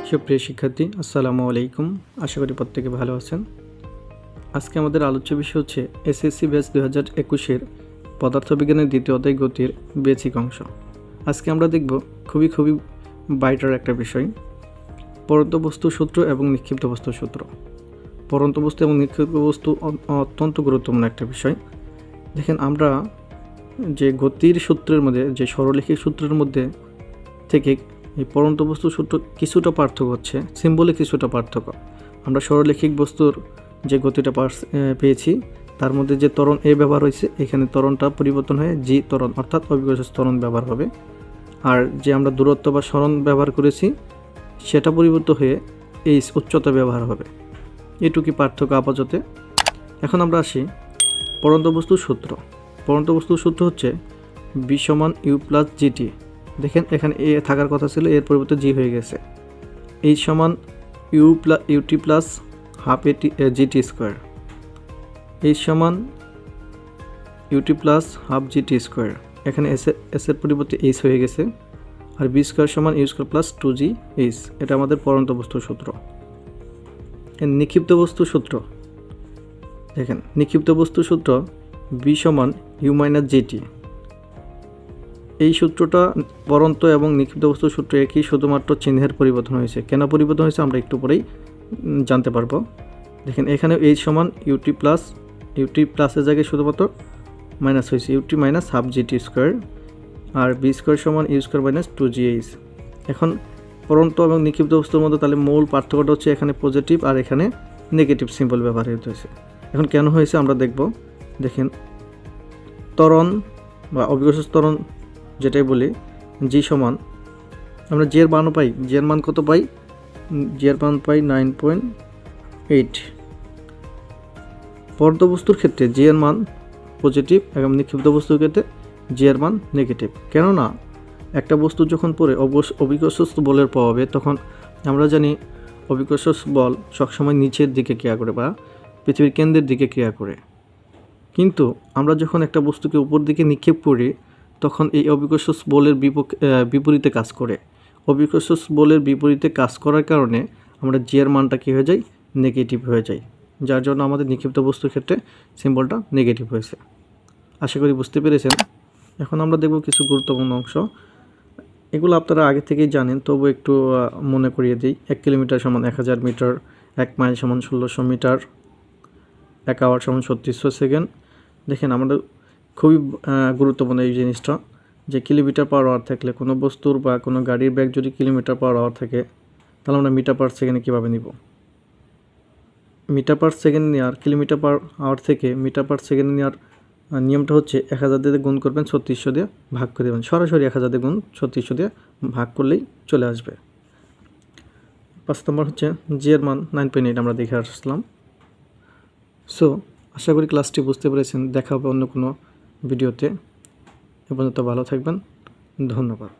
সুপ্রিয় শিক্ষার্থী, আসসালামু আলাইকুম। আশা করি প্রত্যেকে ভালো আছেন। আজকে আমাদের আলোচ্য বিষয় হচ্ছে এসএসসি ব্যাচ 2021-এর পদার্থবিজ্ঞানের দ্বিতীয় অধ্যায় গতির বেসিক অংশ। আজকে আমরা দেখব খুবই বাইটার একটা বিষয়, পরন্ত বস্তু সূত্র এবং নিক্ষিপ্ত বস্তু সূত্র। পরন্ত বস্তু এবং নিক্ষিপ্ত বস্তু অত্যন্ত গুরুত্বপূর্ণ একটা বিষয়। দেখেন, আমরা যে গতির সূত্রের মধ্যে, যে সরলরৈখিক সূত্রের মধ্যে থেকে এই পরন্ত বস্তু সূত্র কিছুটা পার্থক্য হচ্ছে, সিম্বলে কিছুটা পার্থক্য। আমরা সরলরৈখিক বস্তুর যে গতিটা পেয়েছি, তার মধ্যে যে ত্বরণ এ ব্যবহার হয়েছে, এখানে ত্বরণটা পরিবর্তন হয়ে জি ত্বরণ অর্থাৎ অবিকর্ষজ ত্বরণ ব্যবহার হবে। আর যে আমরা দূরত্ব বা সরণ ব্যবহার করেছি, সেটা পরিবর্তন হয়ে এই উচ্চতা ব্যবহার হবে। এটুকুই পার্থক্য আপাতত। এখন আমরা আসি পরন্ত বস্তুর সূত্র। পরন্ত বস্তুর সূত্র হচ্ছে বি সমান ইউ প্লাস জিটি। দেখেন, এখানে এ থাকার কথা ছিল, এর পরিবর্তে জি হয়ে গেছে। এইচ সমান U T plus half G T square. H সমান U T plus half G T square. এখানে এস এর পরিবর্তে এইচ হয়ে গেছে। আর বি স্কোয়ার সমান ইউ স্কোয়ার প্লাস 2জি এইচ। এটা আমাদের পরন্ত বস্তুর সূত্র। নিক্ষিপ্ত বস্তুর সূত্র দেখেন, নিক্ষিপ্ত বস্তুর সূত্র বি সমান ইউ মাইনাস জিটি। এই সূত্রটা পরন্ত এবং নিক্ষিপ্ত বস্তুর সূত্র একই, শুধুমাত্র চিহ্নের পরিবর্তন হয়েছে। কেন পরিবর্তন হয়েছে আমরা একটু পরেই জানতে পারবো। দেখেন, এখানে এইচ সমান ইউটি প্লাসের জায়গায় শুধুমাত্র মাইনাস হয়েছে, U T minus half G T square. আর বি স্কোয়ার সমান ইউ স্কোয়ার মাইনাস 2gh। এখন পরন্ত এবং নিক্ষিপ্ত বস্তুর মধ্যে তাহলে মূল পার্থক্যটা হচ্ছে এখানে পজিটিভ আর এখানে নেগেটিভ সিম্বল ব্যবহৃত হয়েছে। এখন কেন হয়েছে আমরা দেখব। দেখেন, ত্বরণ বা অবিকর্ষজ ত্বরণ যেটাই বলি, জি সমান আমরা জি এর মানও পাই। জি এর মান কত পাই? জি এর মান পাই 9.8। পরন্ত বস্তুর ক্ষেত্রে জি এর মান পজিটিভ এবং নিক্ষিপ্ত বস্তুর ক্ষেত্রে জি এর মান নেগেটিভ। কেননা একটা বস্তু যখন পড়ে অবিকর্ষজ বলের প্রভাবে, তখন আমরা জানি অবিকর্ষজ বল সবসময় নিচের দিকে ক্রিয়া করে বা পৃথিবীর কেন্দ্রের দিকে ক্রিয়া করে। কিন্তু আমরা যখন একটা বস্তুকে উপর দিকে নিক্ষেপ করি, তখন এই অবিকর্ষজ বলের বিপরীতে কাজ করে। অবিকর্ষজ বলের বিপরীতে কাজ করার কারণে আমরা জি এর মানটা কী হয়ে যায়? নেগেটিভ হয়ে যায়, যার জন্য আমাদের নিক্ষিপ্ত বস্তুর ক্ষেত্রে সিম্বলটা নেগেটিভ হয়েছে। আশা করি বুঝতে পেরেছেন। এখন আমরা দেখব কিছু গুরুত্বপূর্ণ অংশ। এগুলো আপনারা আগে থেকেই জানেন, তবু একটু মনে করিয়ে দিই। 1 কিলোমিটার সমান 1000 মিটার, 1 মাইল সমান 1600 মিটার, 1 আওয়ার সমান 3600 সেকেন্ড। দেখেন, আমাদের খুবই গুরুত্বপূর্ণ এই জিনিসটা, যে কিলোমিটার পার আওয়ার থাকলে কোনো বস্তুর বা কোনো গাড়ির ব্যাগ যদি কিলোমিটার পার আওয়ার থাকে, তাহলে আমরা মিটার পার সেকেন্ডে কীভাবে নিব? মিটার পার সেকেন্ড নেওয়ার, কিলোমিটার পার আওয়ার থেকে মিটার পার সেকেন্ড নেওয়ার নিয়মটা হচ্ছে 1000 দিয়ে গুণ করবেন, 3600 দিয়ে ভাগ করে দেবেন। সরাসরি 1000 দিয়ে গুণ 3600 দিয়ে ভাগ করলেই চলে আসবে। 5 নম্বর হচ্ছে জি এর মান 9.8 আমরা দেখে আসলাম। সো আশা করি ক্লাসটি বুঝতে পেরেছেন। দেখা হবে অন্য কোনো ভিডিওতে। এ পর্যন্ত ভালো থাকবেন। ধন্যবাদ।